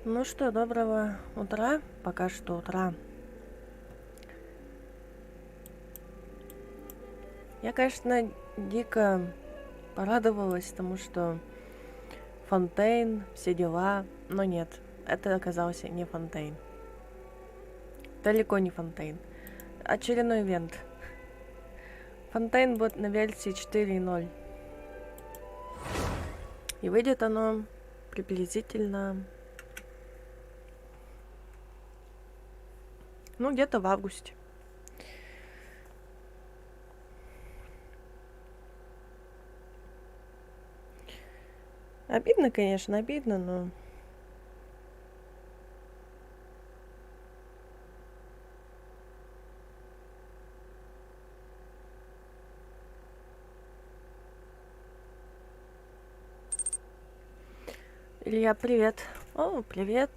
Ну что, доброго утра. Пока что утра. Я, конечно, дико порадовалась тому, что Фонтейн, все дела, но нет, это оказался не Фонтейн. Далеко не Фонтейн. Очередной ивент. Фонтейн будет на версии 4.0. И выйдет оно приблизительно... Ну, где-то в августе. Обидно, конечно, обидно, но... Илья, привет. О, привет.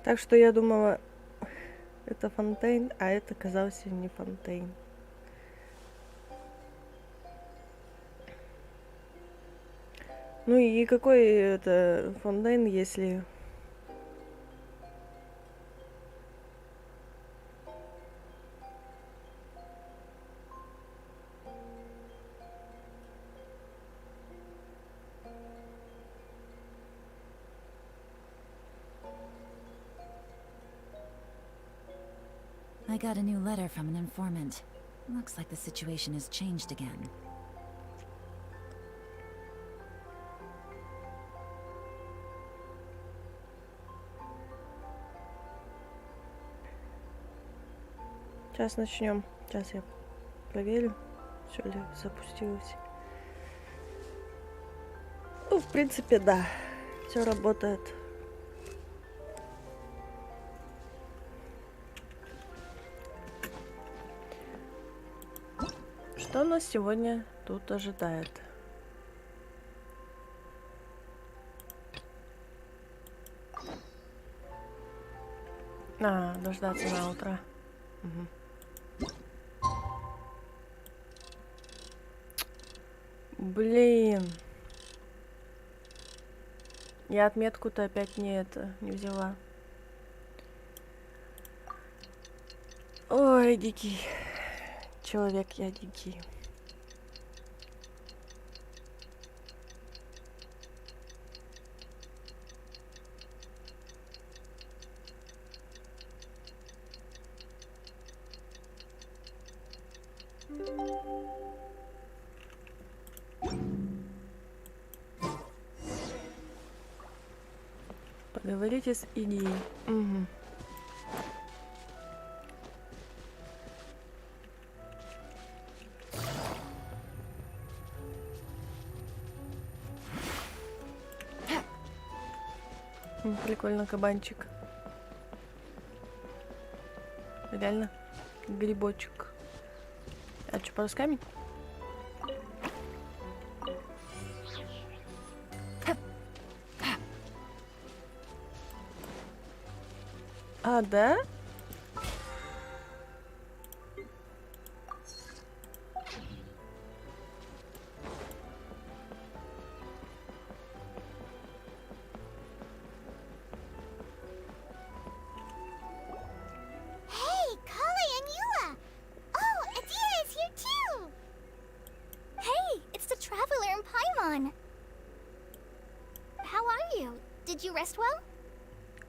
Так что я думала, это Фонтейн, а это оказался не Фонтейн. Ну и какой это Фонтейн, если... I got a new letter from an informant. Looks like the situation has changed again. Сейчас начнем. Сейчас я проверю, все ли запустилось. Ну, в принципе, да. Все работает. Что нас сегодня тут ожидает? Дождаться на утро. Угу. Блин. Я отметку-то опять не взяла. Ой, дикий. Человек я дикий. Поговорите с Ильей. Угу. Прикольно, кабанчик. Реально грибочек. А что, по-руссками? А, да?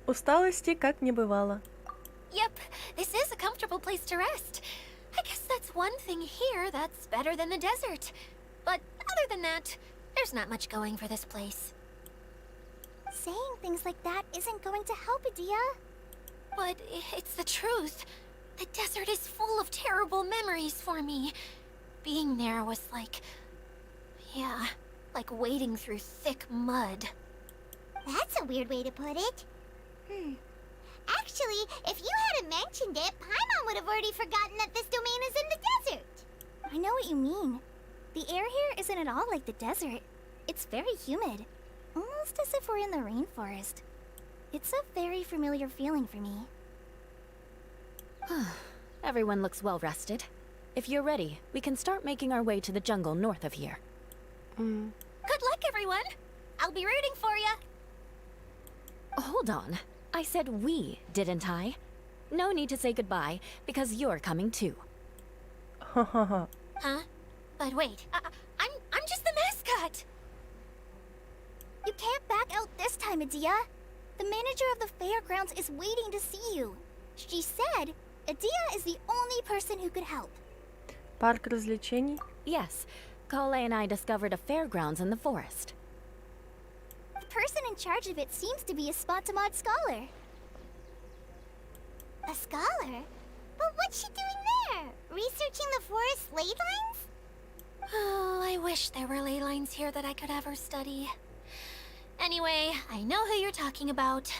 Усталости как не бывало. Yep, this is a comfortable place to rest. I guess that's one thing here that's better than the desert. But other than that, there's not much going for this place. Saying things like that isn't going to help, Adia. But it's the truth. The desert is full of terrible memories for me. Being there was like... yeah, like wading through thick mud. That's a weird way to put it. Actually, if you hadn't mentioned it, Paimon would have already forgotten that this domain is in the desert. I know what you mean. The air here isn't at all like the desert. It's very humid. Almost as if we're in the rainforest. It's a very familiar feeling for me. Everyone looks well rested. If you're ready, we can start making our way to the jungle north of here. Good luck, everyone. I'll be rooting for you. Hold on. I said we, didn't I? No need to say goodbye, because you're coming too. Ха-ха-ха. Huh? But wait, I'm just the mascot. You can't back out this time, Adia. The manager of the fairgrounds is waiting to see you. She said Adia is the only person who could help. Парк развлечений. Yes, Kale and I discovered a fairgrounds in the forest. The person in charge of it seems to be a Spontamod scholar. A scholar? But what's she doing there? Researching the forest ley lines? Oh, I wish there were ley lines here that I could ever study. Anyway, I know who you're talking about.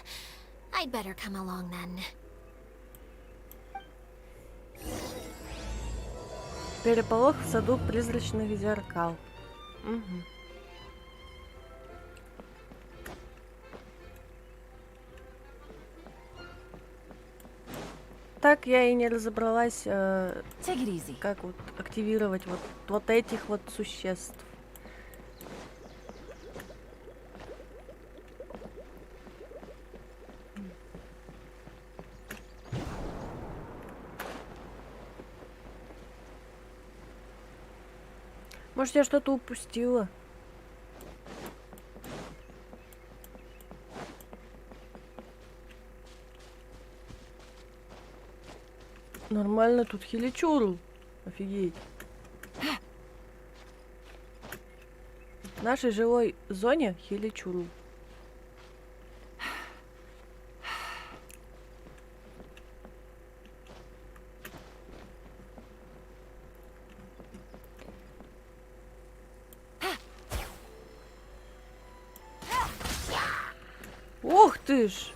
I'd better come along then. Переполох в саду призрачных зеркал. Угу. Так я и не разобралась, Take it easy. как вот активировать вот этих вот существ. Может, я что-то упустила? Нормально тут хиличуру. Офигеть. В нашей жилой зоне хиличуру. Ох ты ж!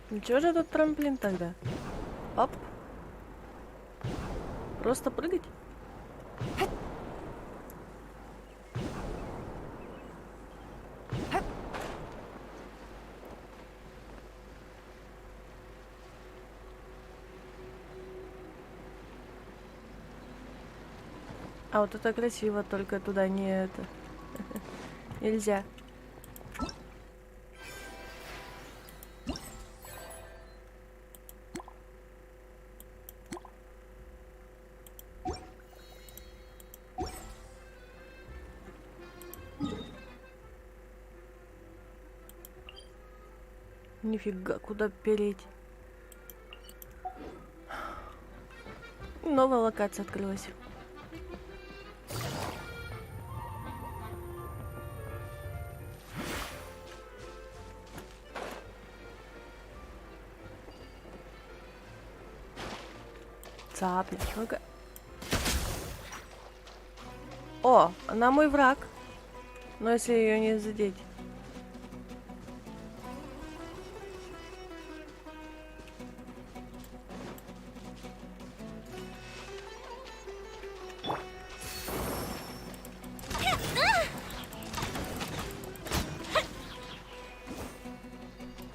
Ничего же этот трамплин тогда? Оп. Просто прыгать? А вот это красиво, только туда не это. Нельзя. Нифига, куда переть? Новая локация открылась. Цапля. Ну-ка. О, она мой враг. Но если ее не задеть.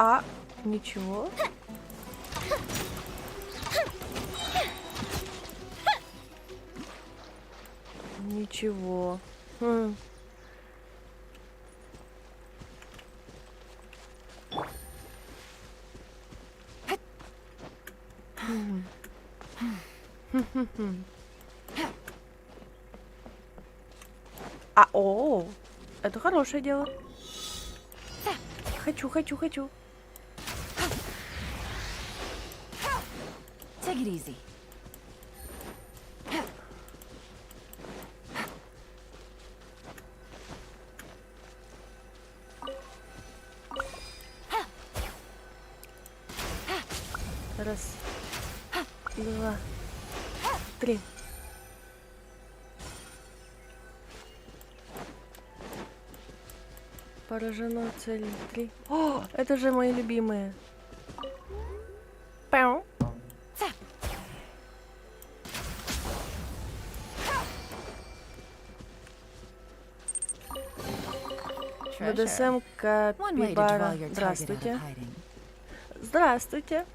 А, ничего. Ничего. Это хорошее дело. Хочу. Take it easy. Раз, два, три. Поражено цель 3. О, это же мои любимые. Пау. БДСМ Капибара. Здравствуйте. Здравствуйте.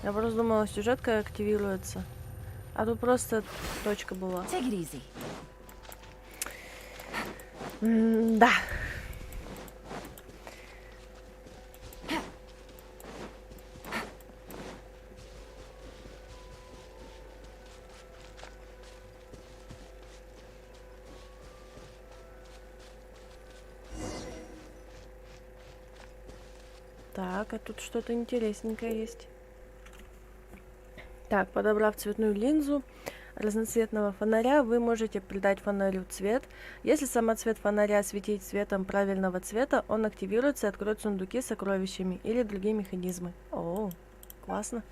Я просто думала, сюжетка активируется. А тут просто точка была. Да. Так, а тут что-то интересненькое есть. Так, подобрав цветную линзу разноцветного фонаря, вы можете придать фонарю цвет. Если самоцвет фонаря светить цветом правильного цвета, он активируется и откроет сундуки с сокровищами или другие механизмы. О, классно.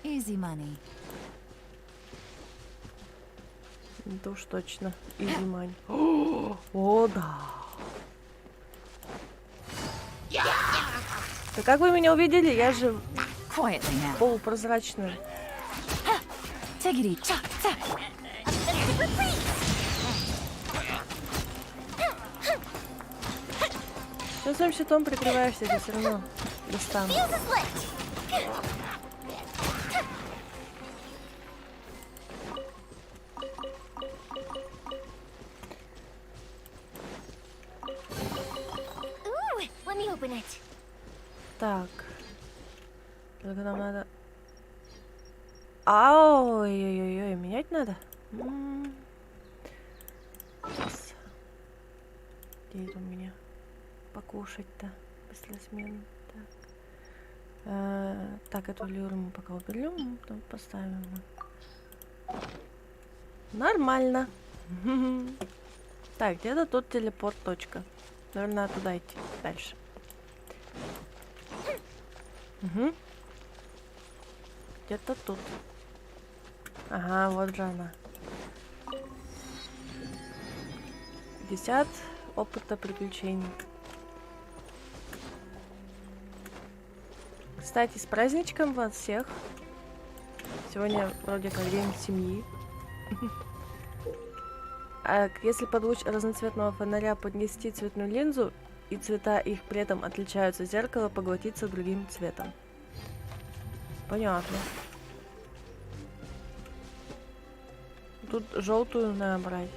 Easy money. Это уж точно. Изи мань. О, да. Да как вы меня увидели? Я же полупрозрачная. Что своим щитом прикрываешься, ты все равно достану. Так. Только нам надо... Ой-ой-ой, менять надо? Сейчас. Где это у меня? Покушать-то. Быстросменно. Так. Так, эту лиру мы пока уберем, потом поставим. Нормально. Так, где-то тут телепорт точка. Наверное, туда идти. Дальше. Угу. Где-то тут. Ага, вот же она. 50 опыта приключений. Кстати, с праздничком вас всех. Сегодня вроде как день семьи. А если под луч разноцветного фонаря поднести цветную линзу, и цвета их при этом отличаются, зеркало поглотится другим цветом. Понятно. Тут желтую надо брать.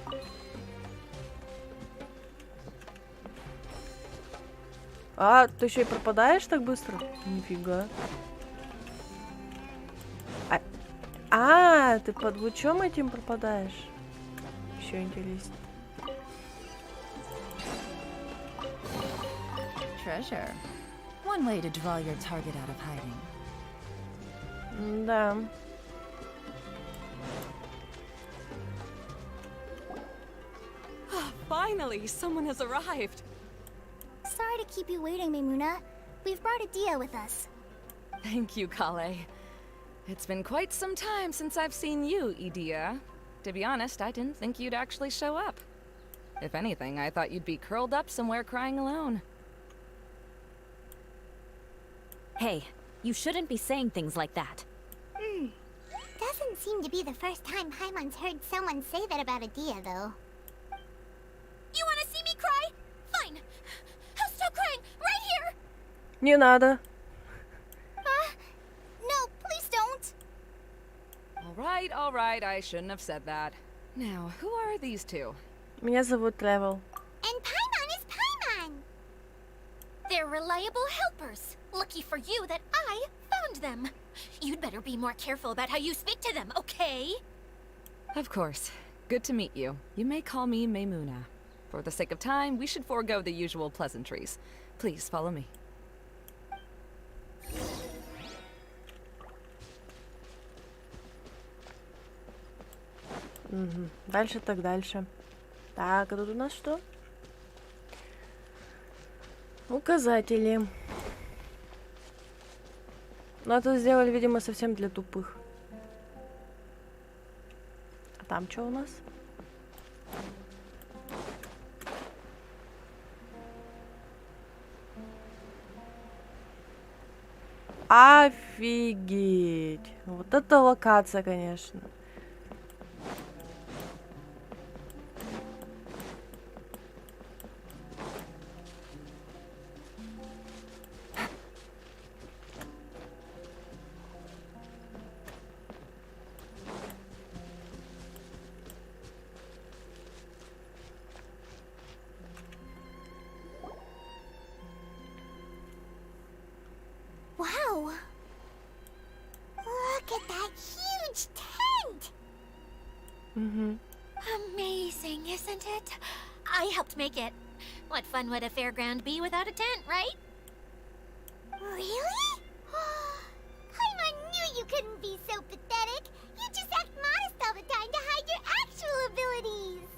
А, ты еще и пропадаешь так быстро? Нифига. Ты под лучом этим пропадаешь? Еще интереснее. Treasure. One way to draw your target out of hiding. Да. Finally, someone has arrived. Sorry to keep you waiting, Maimuna. We've brought Adia with us. Thank you, Kale. It's been quite some time since I've seen you, Idia. To be honest, I didn't think you'd actually show up. If anything, I thought you'd be curled up somewhere crying alone. Hey, you shouldn't be saying things like that. Doesn't seem to be the first time Paimon's heard someone say that about Adia, though. You want to see me cry? Fine. I'll stop crying right here. Не надо. No, please don't. All right, I shouldn't have said that. Now, who are these two? Меня зовут Тревел. And Paimon is Paimon. They're reliable helpers. Lucky for you that I found them. You'd better be more careful about how you speak to them, okay? Of course. Good to meet you. You may call me Maimuna. For the sake of time, we should forego the usual pleasantries. Please follow me. Мгм. Дальше так дальше. Так, а тут у нас что? Указатели. Ну, это сделали, видимо, совсем для тупых. А там что у нас? Офигеть! Вот это локация, конечно. Wow! Look at that huge tent! Угу. Amazing, isn't it? I helped make it. What fun would a fairground be without a tent, right? Really? Paimon knew you couldn't be so pathetic. You just act modest all the time to hide your actual abilities.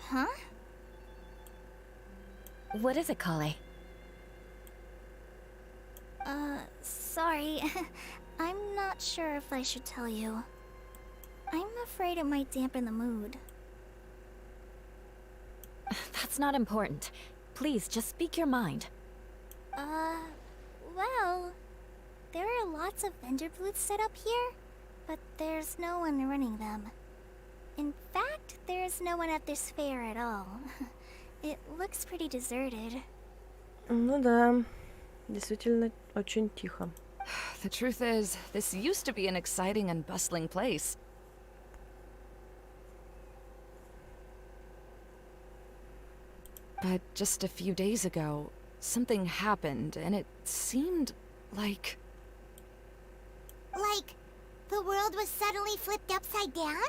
Huh? What is it, Kale? Sorry. I'm not sure if I should tell you. I'm afraid it might dampen the mood. That's not important. Please, just speak your mind. Well, there are lots of vendor booths set up here, but there's no one running them. In fact, there's no one at this fair at all. It looks pretty deserted. Ну да, действительно очень тихо. The truth is, this used to be an exciting and bustling place. But just a few days ago, something happened, and it seemed like... Like, the world was suddenly flipped upside down?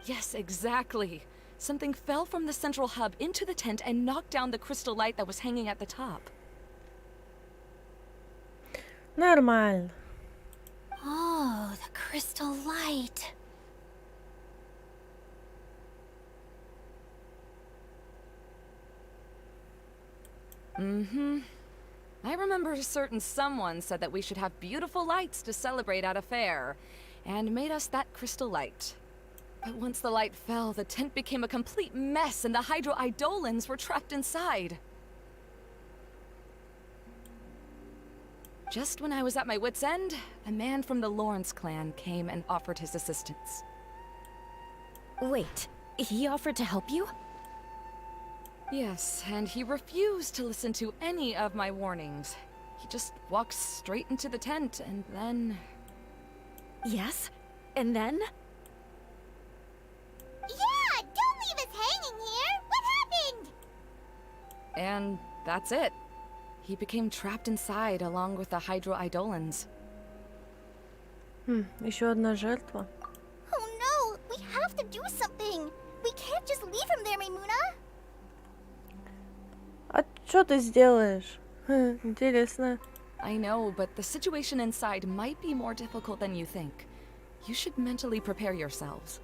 Yes, exactly. Something fell from the central hub into the tent and knocked down the crystal light that was hanging at the top. Нормально. Oh, the crystal light. Mm-hmm. I remember a certain someone said that we should have beautiful lights to celebrate at a fair, and made us that crystal light. But once the light fell, the tent became a complete mess and the Hydro-Eidolons were trapped inside. Just when I was at my wit's end, a man from the Lawrence clan came and offered his assistance. Wait, he offered to help you? Yes, and he refused to listen to any of my warnings. He just walked straight into the tent, and then... Yes? And then? Yeah, don't leave us hanging here! What happened? And that's it. He became trapped inside along with the Hydro-Eidolons. Еще одна жертва. Oh no, we have to do something! We can't just leave him there, Maimuna! А что ты сделаешь? Интересно. I know, but the situation inside might be more difficult than you think. You should mentally prepare yourselves.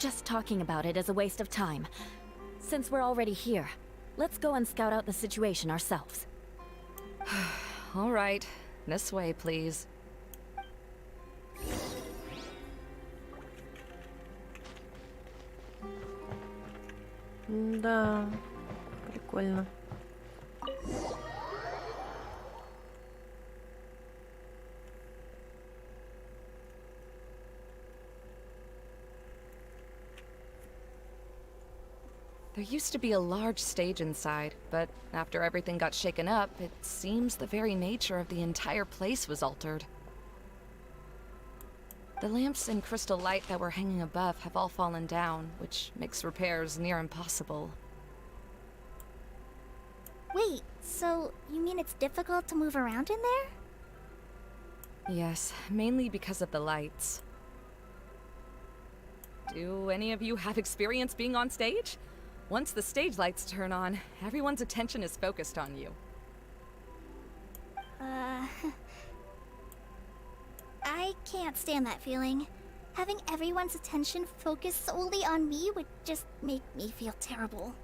Just talking about it is a waste of time. Since we're already here, let's go and scout out the situation ourselves. All right, this way, please. Да, прикольно. There used to be a large stage inside, but after everything got shaken up, it seems the very nature of the entire place was altered. The lamps and crystal light that were hanging above have all fallen down, which makes repairs near impossible. Wait, so you mean it's difficult to move around in there? Yes, mainly because of the lights. Do any of you have experience being on stage? Once the stage lights turn on, everyone's attention is focused on you. I can't stand that feeling. Having everyone's attention focused solely on me would just make me feel terrible.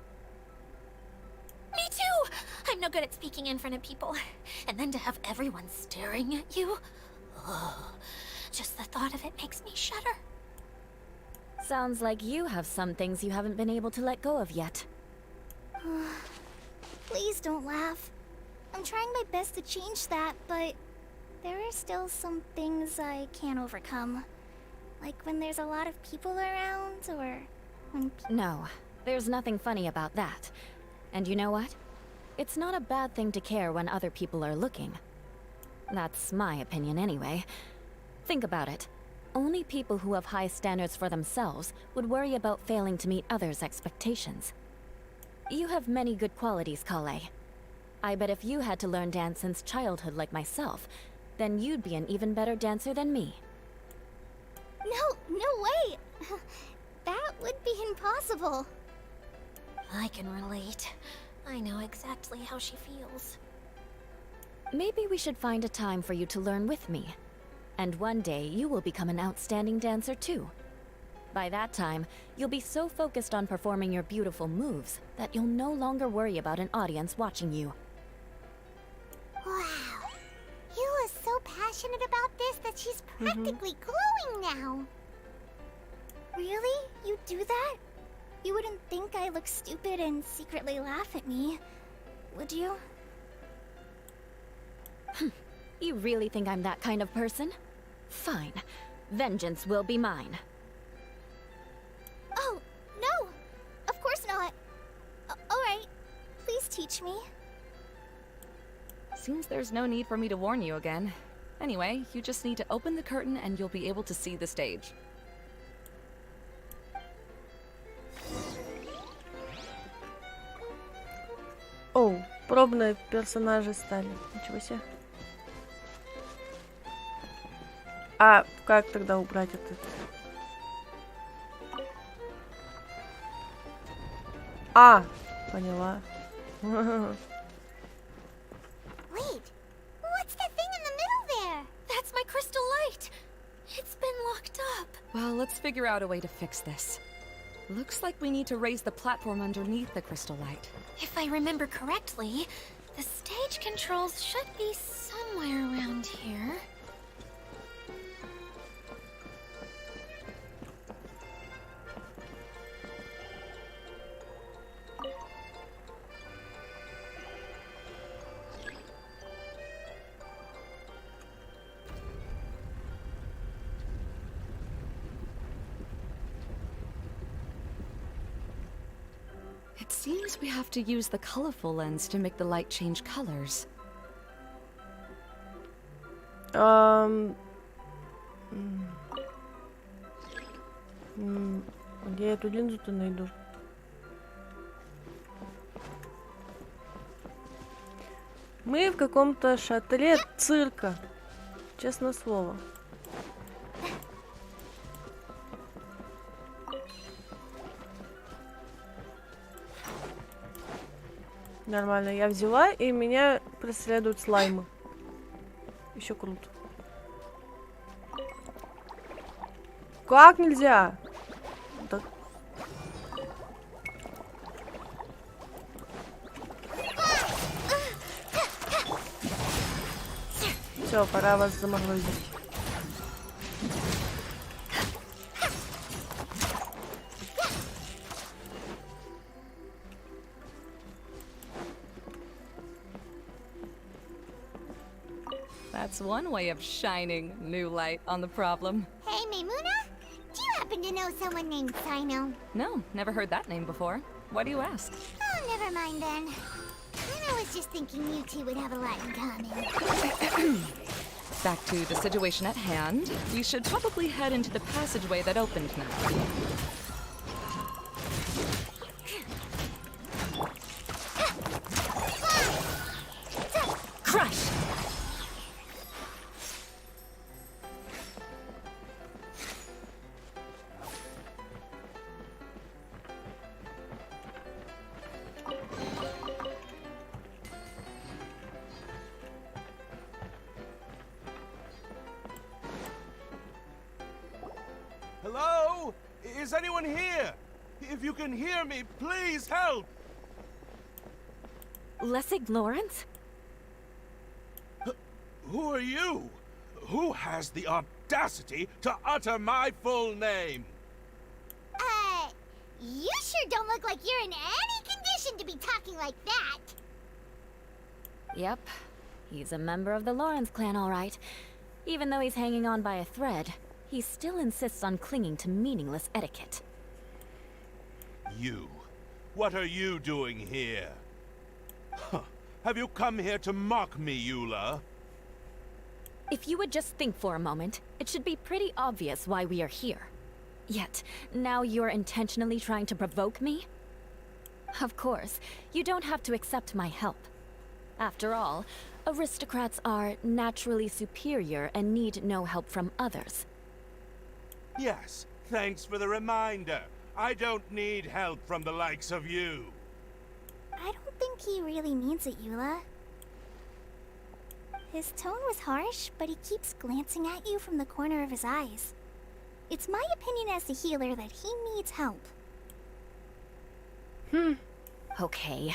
Me too! I'm no good at speaking in front of people. And then to have everyone staring at you. Oh, just the thought of it makes me shudder. Sounds like you have some things you haven't been able to let go of yet. Please don't laugh. I'm trying my best to change that, but there are still some things I can't overcome. Like when there's a lot of people around, or when No, there's nothing funny about that. And you know what? It's not a bad thing to care when other people are looking. That's my opinion anyway. Think about it. Only people who have high standards for themselves would worry about failing to meet others' expectations. You have many good qualities, Kale. I bet if you had to learn dance since childhood like myself, then you'd be an even better dancer than me. No way! That would be impossible. I can relate. I know exactly how she feels. Maybe we should find a time for you to learn with me. And one day, you will become an outstanding dancer too. By that time, you'll be so focused on performing your beautiful moves that you'll no longer worry about an audience watching you. Wow. You are so passionate about this that she's practically glowing now. Really? You do that? You wouldn't think I look stupid and secretly laugh at me, would you? You really think I'm that kind of person? Fine. Vengeance will be mine. Oh, no! Of course not. Alright, please teach me. Seems there's no need for me to warn you again. Anyway, you just need to open the curtain and you'll be able to see the stage. Оу, пробные персонажи стали. Ничего себе. А как тогда убрать этот? А, поняла. Wait, what's that thing in the middle there? That's my crystal light! It's been locked up. Well, let's figure out a way to fix this. Looks like we need to raise the platform underneath the crystal light. If I remember correctly, the stage controls should be somewhere around here. It seems we have to use the colorful lens to make the light change colors. Где я эту линзу-то найду? Мы в каком-то шатре цирка. Честное слово. Нормально, я взяла, и меня преследуют слаймы. Еще круто. Как нельзя? Так. Все, пора вас заморозить. That's one way of shining new light on the problem. Hey, Maimuna? Do you happen to know someone named Sino? No, never heard that name before. Why do you ask? Oh, never mind then. I was just thinking you two would have a lot in common. Back to the situation at hand. We should probably head into the passageway that opened now. Crush! Is anyone here? If you can hear me, please help! Lessig Lawrence? Who are you? Who has the audacity to utter my full name? You sure don't look like you're in any condition to be talking like that. Yep. He's a member of the Lawrence clan, all right. Even though he's hanging on by a thread, he still insists on clinging to meaningless etiquette. You. What are you doing here? Huh. Have you come here to mock me, Eula? If you would just think for a moment, it should be pretty obvious why we are here. Yet, now you're intentionally trying to provoke me? Of course, you don't have to accept my help. After all, aristocrats are naturally superior and need no help from others. Yes, thanks for the reminder. I don't need help from the likes of you. I don't think he really means it, Eula. His tone was harsh, but he keeps glancing at you from the corner of his eyes. It's my opinion as the healer that he needs help. Okay.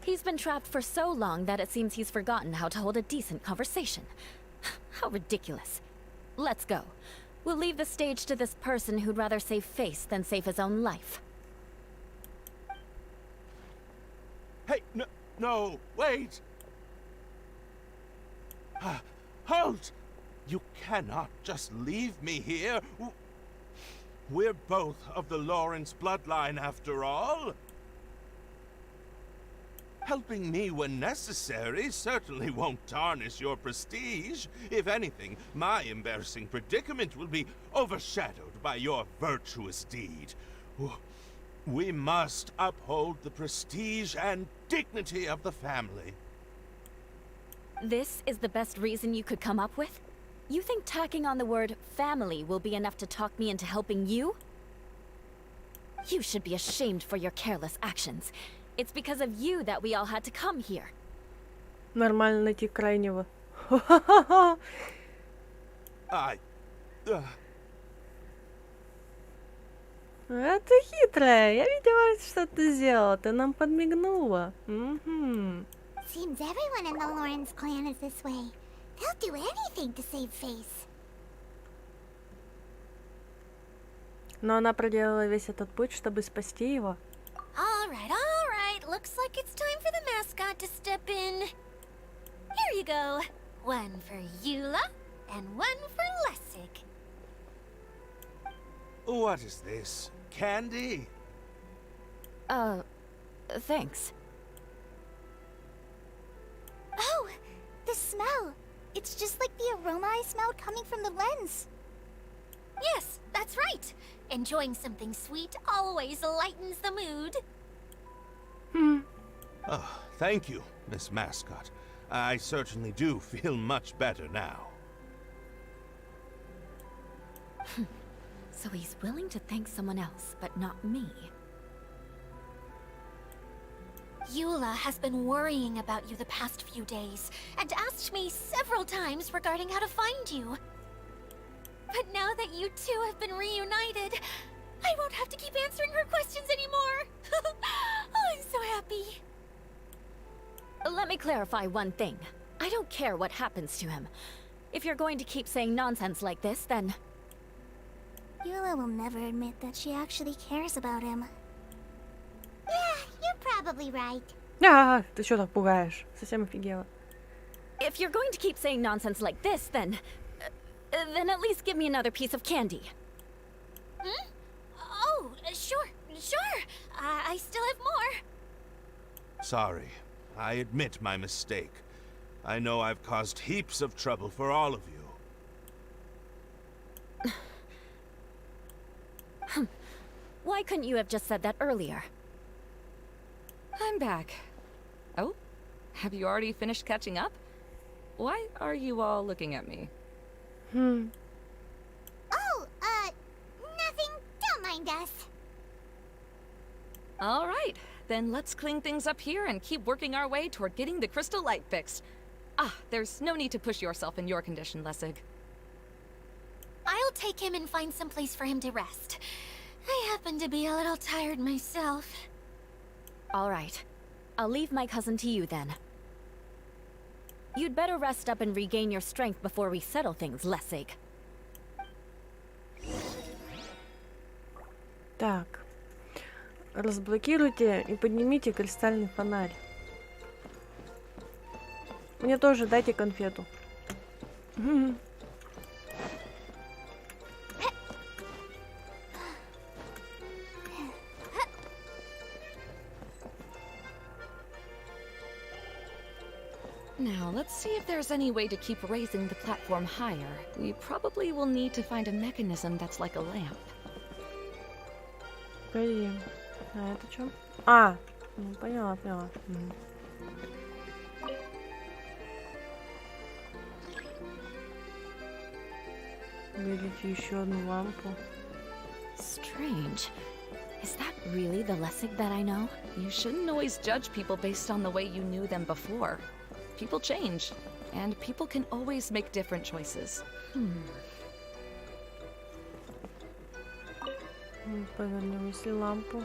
He's been trapped for so long that it seems he's forgotten how to hold a decent conversation. How ridiculous. Let's go. We'll leave the stage to this person who'd rather save face than save his own life. Hey, no, wait! Halt! You cannot just leave me here. We're both of the Lawrence bloodline, after all. Helping me when necessary certainly won't tarnish your prestige. If anything, my embarrassing predicament will be overshadowed by your virtuous deed. We must uphold the prestige and dignity of the family. This is the best reason you could come up with? You think tacking on the word family will be enough to talk me into helping you? You should be ashamed for your careless actions. It's because of you that we all had to come here. Нормально найти крайнего. А ты хитрая. Я видела, что ты сделала. Ты нам подмигнула. Seems everyone in the Lawrence clan is this way. They'll do anything to save face. Но она проделала весь этот путь, чтобы спасти его. All right. Looks like it's time for the mascot to step in. Here you go. One for Eula, and one for Lessig. What is this? Candy? Thanks. Oh, the smell. It's just like the aroma I smelled coming from the lens. Yes, that's right. Enjoying something sweet always lightens the mood. Oh, thank you, Miss Mascot. I certainly do feel much better now. So he's willing to thank someone else, but not me. Eula has been worrying about you the past few days, and asked me several times regarding how to find you. But now that you two have been reunited, I won't have to keep answering her questions anymore. Oh, I'm so happy. Let me clarify one thing. I don't care what happens to him. If you're going to keep saying nonsense like this, then... Eula will never admit that she actually cares about him. Yeah, you're probably right. Ты что так пугаешь? Совсем офигела. If you're going to keep saying nonsense like this, then at least give me another piece of candy. Oh, sure. I still have more. Sorry. I admit my mistake. I know I've caused heaps of trouble for all of you. Why couldn't you have just said that earlier? I'm back. Oh, have you already finished catching up? Why are you all looking at me? Oh, nothing. Don't mind us. All right, then let's clean things up here and keep working our way toward getting the crystal light fixed. There's no need to push yourself in your condition, Lessig. take him and find some place for him to rest. I happen to be a little tired myself. All right. I'll leave my cousin to you then. You'd better rest up and regain your strength before we settle things, Lessig. Так. Разблокируйте и поднимите кристальный фонарь. Мне тоже дайте конфету. Now, let's see if there's any way to keep raising the platform higher. We probably will need to find a mechanism that's like a lamp. Погоди. А это что? А! Ну, поняла. Вылить еще одну лампу. Strange. Is that really the Lessig that I know? You shouldn't always judge people based on the way you knew them before. People change, and people can always make different choices. Повернем если лампу.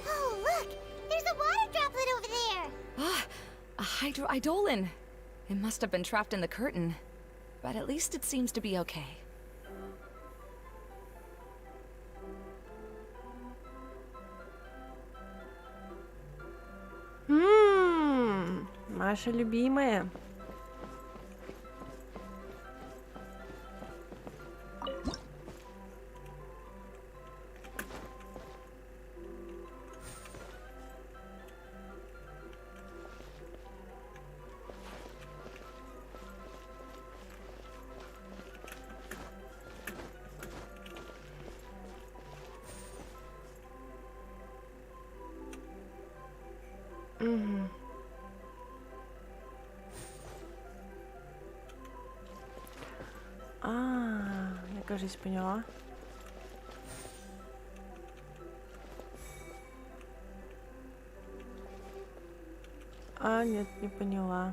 Oh, look! There's a water droplet over there! Ah, a hydroidolin. It must have been trapped in the curtain, but at least it seems to be okay. Наша любимая. Я, кажется, поняла. А, нет, не поняла.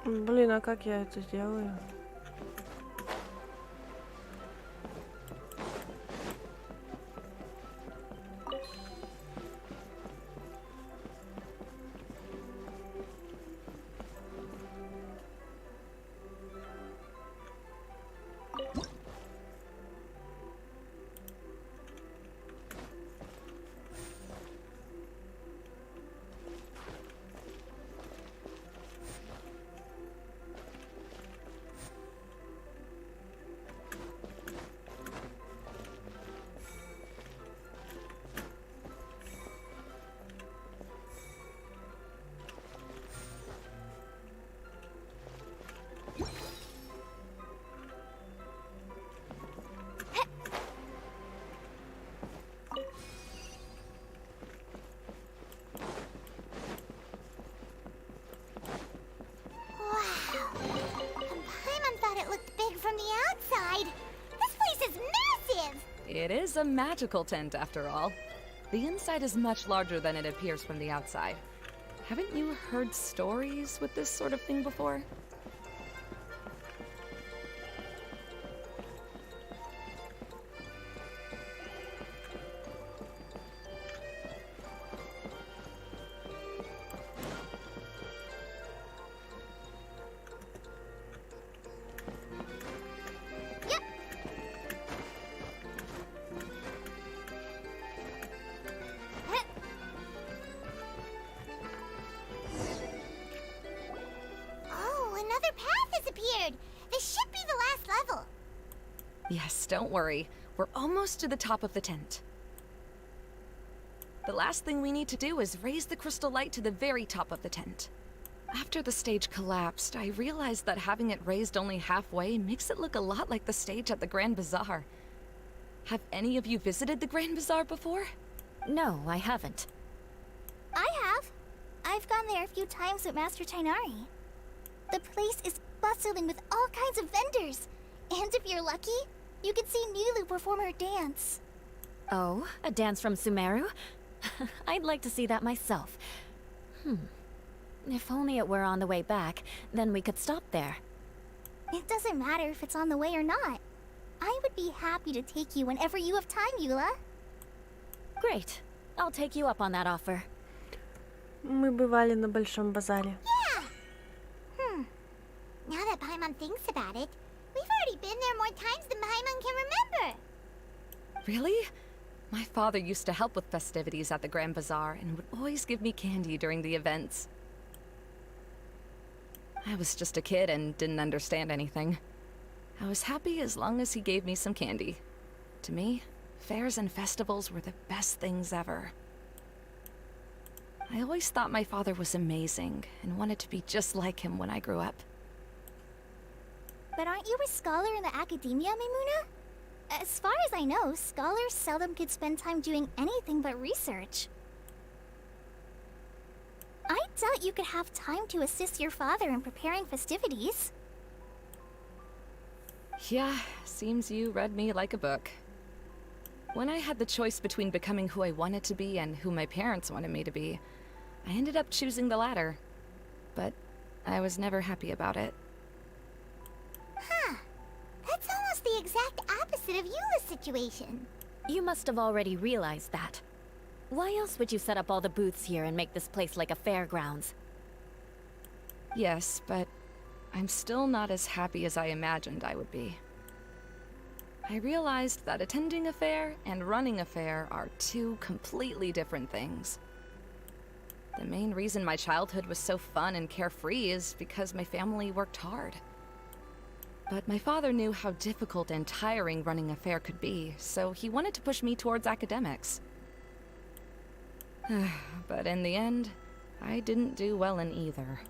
Блин, а как я это сделаю? is a magical tent, after all. The inside is much larger than it appears from the outside. Haven't you heard stories with this sort of thing before? Oh, another path has appeared. This should be the last level. Yes, don't worry. We're almost to the top of the tent. The last thing we need to do is raise the crystal light to the very top of the tent. After the stage collapsed, I realized that having it raised only halfway makes it look a lot like the stage at the Grand Bazaar. Have any of you visited the Grand Bazaar before? No, I haven't. I have. I've gone there a few times with Master Tainari. The place is bustling with all kinds of vendors. And if you're lucky, you can see Nilu perform her dance. Oh, a dance from Sumeru? I'd like to see that myself. If only it were on the way back, then we could stop there. It doesn't matter if it's on the way or not. I would be happy to take you whenever you have time, Eula. Great. I'll take you up on that offer. Мы бывали на Большом базаре. Yeah. Now that Paimon thinks about it, we've already been there more times than Paimon can remember. Really? My father used to help with festivities at the Grand Bazaar and would always give me candy during the events. I was just a kid and didn't understand anything. I was happy as long as he gave me some candy. To me, fairs and festivals were the best things ever. I always thought my father was amazing and wanted to be just like him when I grew up. But aren't you a scholar in the academia, Maimuna? As far as I know, scholars seldom could spend time doing anything but research. I doubt you could have time to assist your father in preparing festivities. Yeah, seems you read me like a book. When I had the choice between becoming who I wanted to be and who my parents wanted me to be, I ended up choosing the latter. But I was never happy about it. Huh. That's almost the exact opposite of Eula's situation. You must have already realized that. Why else would you set up all the booths here and make this place like a fairgrounds? Yes, but I'm still not as happy as I imagined I would be. I realized that attending a fair and running a fair are two completely different things. The main reason my childhood was so fun and carefree is because my family worked hard. But my father knew how difficult and tiring running a fair could be, so he wanted to push me towards academics. But in the end, I didn't do well in either.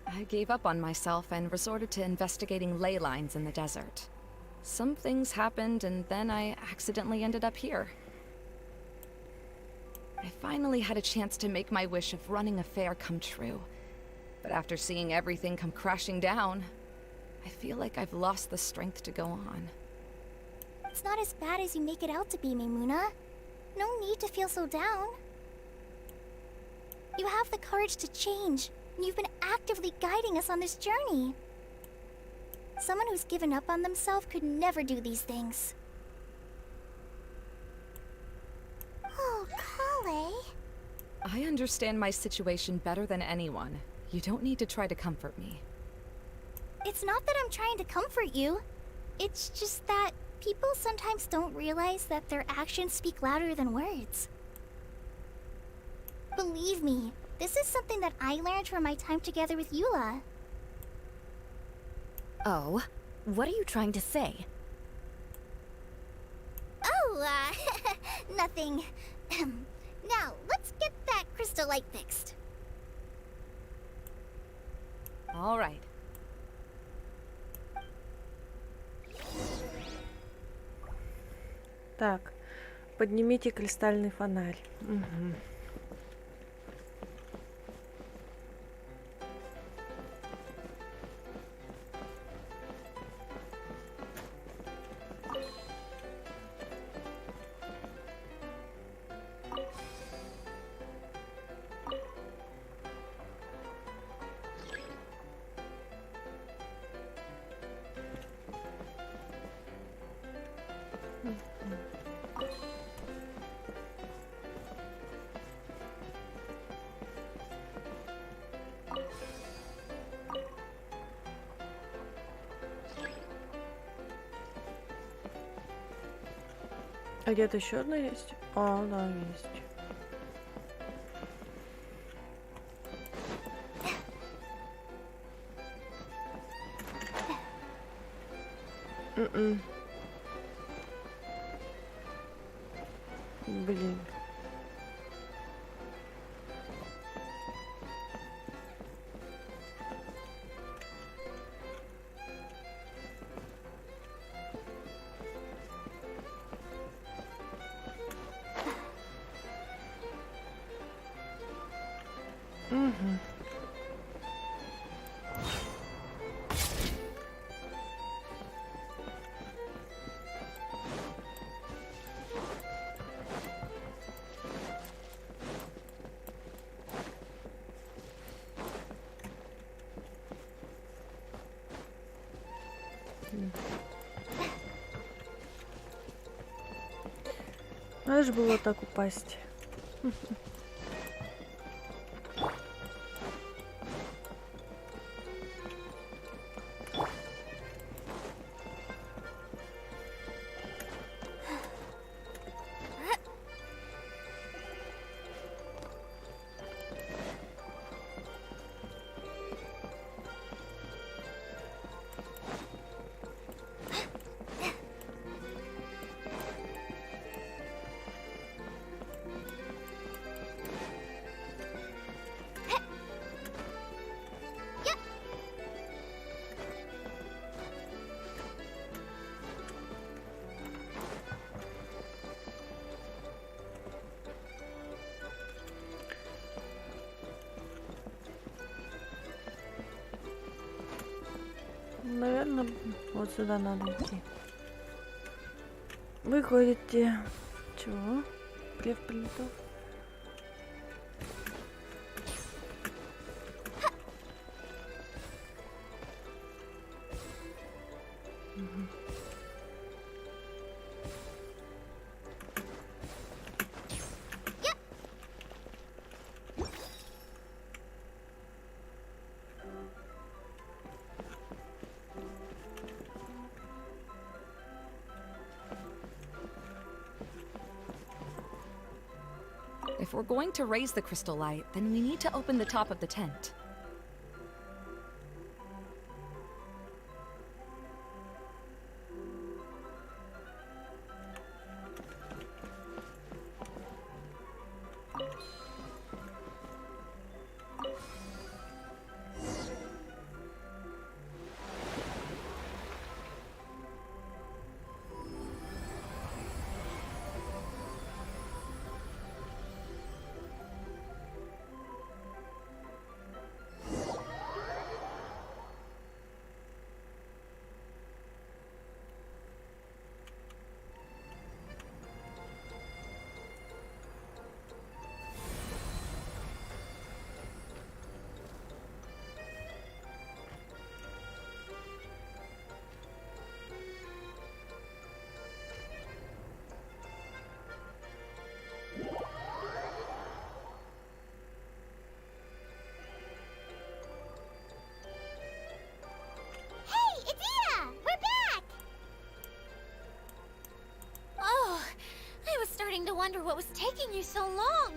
I gave up on myself and resorted to investigating ley lines in the desert. Some things happened, and then I accidentally ended up here. I finally had a chance to make my wish of running a fair come true. But after seeing everything come crashing down, I feel like I've lost the strength to go on. It's not as bad as you make it out to be, Maimuna. No need to feel so down. You have the courage to change, and you've been actively guiding us on this journey. Someone who's given up on themselves could never do these things. Oh, Kale. I understand my situation better than anyone. You don't need to try to comfort me. It's not that I'm trying to comfort you. It's just that people sometimes don't realize that their actions speak louder than words. Believe me, this is something that I learned from my time together with Eula. Oh? What are you trying to say? Oh, nothing. Now, let's get that crystal light fixed. All right. Так, поднимите кристальный фонарь. Мгм. А где-то еще одна есть? А, да, есть. Блин. Угу. Надо же было так упасть. Наверное, вот сюда надо идти. Выходите. Чего? Лев прилетел? If we're going to raise the crystal light, then we need to open the top of the tent. Hey, it's Ida! We're back! Oh, I was starting to wonder what was taking you so long.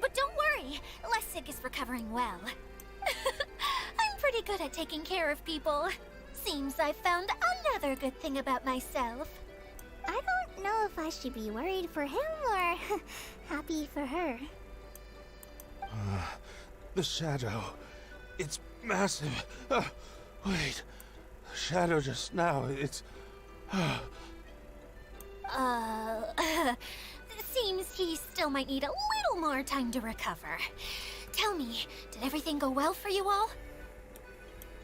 But don't worry, Lessig is recovering well. I'm pretty good at taking care of people. Seems I've found another good thing about myself. I don't know if I should be worried for him or happy for her. The shadow. It's massive. Wait. The shadow just now. It's. Seems he still might need a little more time to recover. Tell me, did everything go well for you all?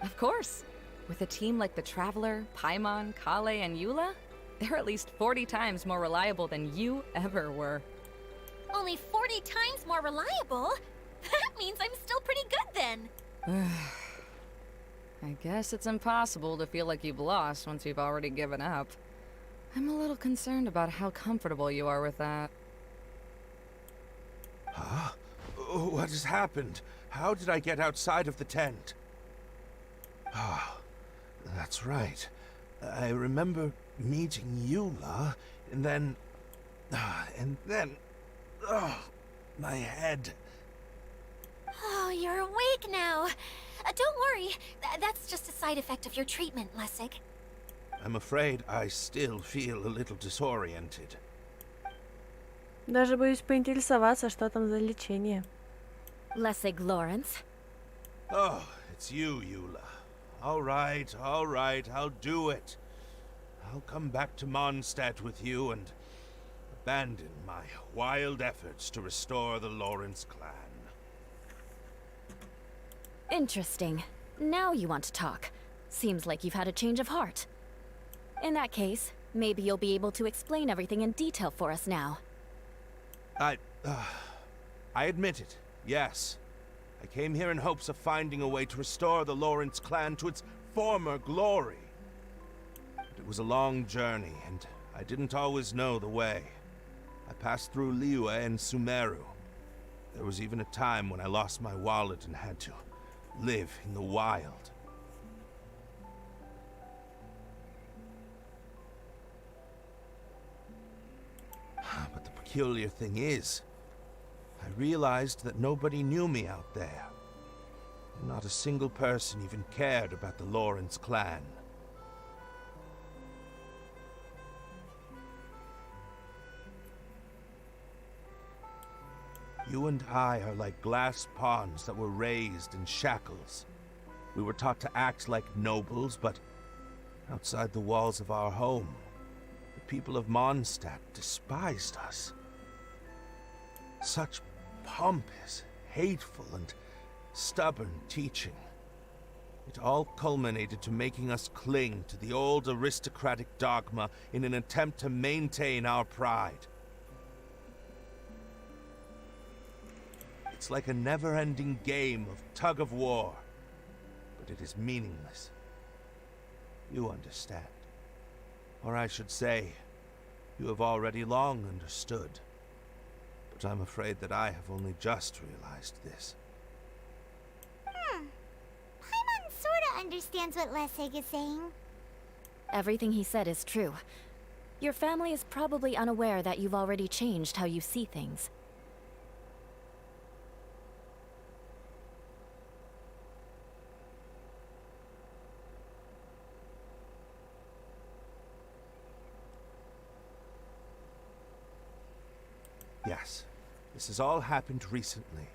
Of course. With a team like the Traveler, Paimon, Kale, and Eula, they're at least 40 times more reliable than you ever were. Only 40 times more reliable? That means I'm still pretty good then. I guess it's impossible to feel like you've lost once you've already given up. I'm a little concerned about how comfortable you are with that. Huh? What has happened? How did I get outside of the tent? Ah, that's right. I remember meeting Eula, and then... And then... Oh, my head. Oh, you're awake now. Don't worry. That's just a side effect of your treatment, Lessig. I'm afraid I still feel a little disoriented. Даже боюсь поинтересоваться, что там за лечение. Lessig Lawrence. Oh, it's you, Eula. All right, I'll do it. I'll come back to Mondstadt with you and abandon my wild efforts to restore the Lawrence clan. Interesting. Now you want to talk. Seems like you've had a change of heart. In that case, maybe you'll be able to explain everything in detail for us now. I admit it, yes. I came here in hopes of finding a way to restore the Lawrence clan to its former glory. But it was a long journey, and I didn't always know the way. I passed through Liyue and Sumeru. There was even a time when I lost my wallet and had to live in the wild. But the peculiar thing is, I realized that nobody knew me out there. Not a single person even cared about the Lawrence clan. You and I are like glass pawns that were raised in shackles. We were taught to act like nobles, but outside the walls of our home, the people of Mondstadt despised us. Such pompous, hateful, and stubborn teaching. It all culminated to making us cling to the old aristocratic dogma in an attempt to maintain our pride. It's like a never-ending game of tug-of-war, but it is meaningless. You understand. Or I should say, you have already long understood. But I'm afraid that I have only just realized this. Paimon sorta understands what Lessig is saying. Everything he said is true. Your family is probably unaware that you've already changed how you see things. Yes, this has all happened recently.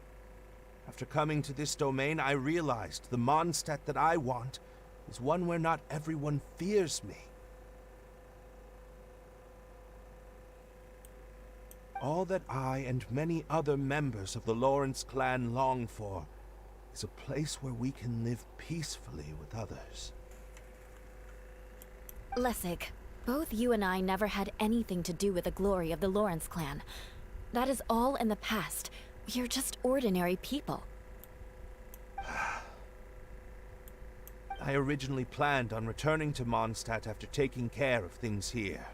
After coming to this domain, I realized the Mondstadt that I want is one where not everyone fears me. All that I and many other members of the Lawrence clan long for is a place where we can live peacefully with others. Lessig, both you and I never had anything to do with the glory of the Lawrence clan. That is all in the past. We are just ordinary people. I originally planned on returning to Mondstadt after taking care of things here.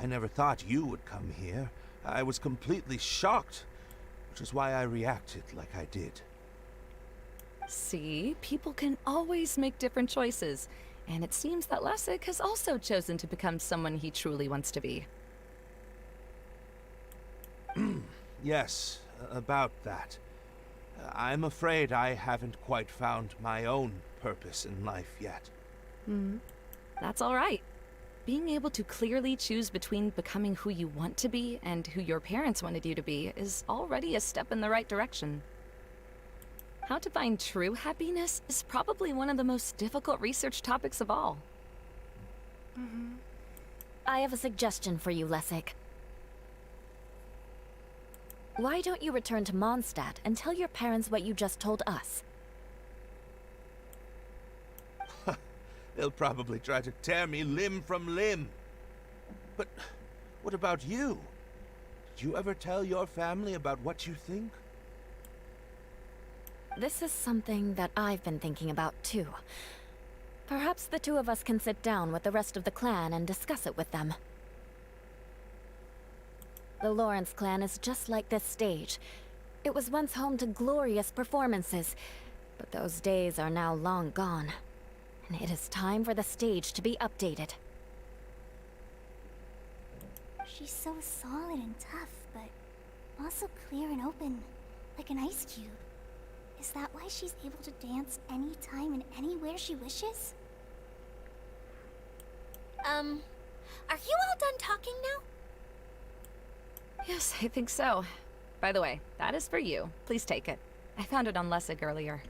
I never thought you would come here. I was completely shocked, which is why I reacted like I did. See, people can always make different choices, and it seems that Lessig has also chosen to become someone he truly wants to be. Yes, about that. I'm afraid I haven't quite found my own purpose in life yet. That's all right. Being able to clearly choose between becoming who you want to be and who your parents wanted you to be is already a step in the right direction. How to find true happiness is probably one of the most difficult research topics of all. I have a suggestion for you, Lessig. Why don't you return to Mondstadt and tell your parents what you just told us? They'll probably try to tear me limb from limb. But what about you? Did you ever tell your family about what you think? This is something that I've been thinking about, too. Perhaps the two of us can sit down with the rest of the clan and discuss it with them. The Lawrence clan is just like this stage. It was once home to glorious performances, but those days are now long gone. And it is time for the stage to be updated. She's so solid and tough, but also clear and open, like an ice cube. Is that why she's able to dance anytime and anywhere she wishes? Are you all done talking now? Yes, I think so. By the way, that is for you. Please take it. I found it on Lessig earlier.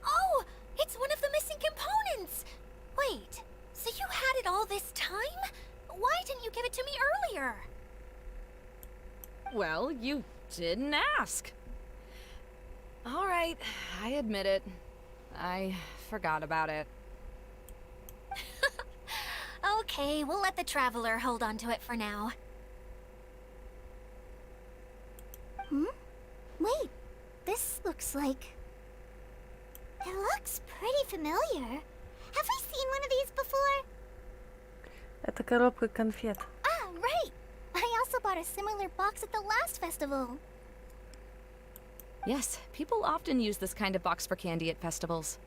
Oh, it's one of the missing components! Wait, so you had it all this time? Why didn't you give it to me earlier? Well, you didn't ask. All right, I admit it. I forgot about it. Okay, we'll let the Traveler hold on to it for now. Wait, this looks like... It looks pretty familiar. Have we seen one of these before? Это коробка конфет. Ah, right! I also bought a similar box at the last festival. Yes, people often use this kind of box for candy at festivals.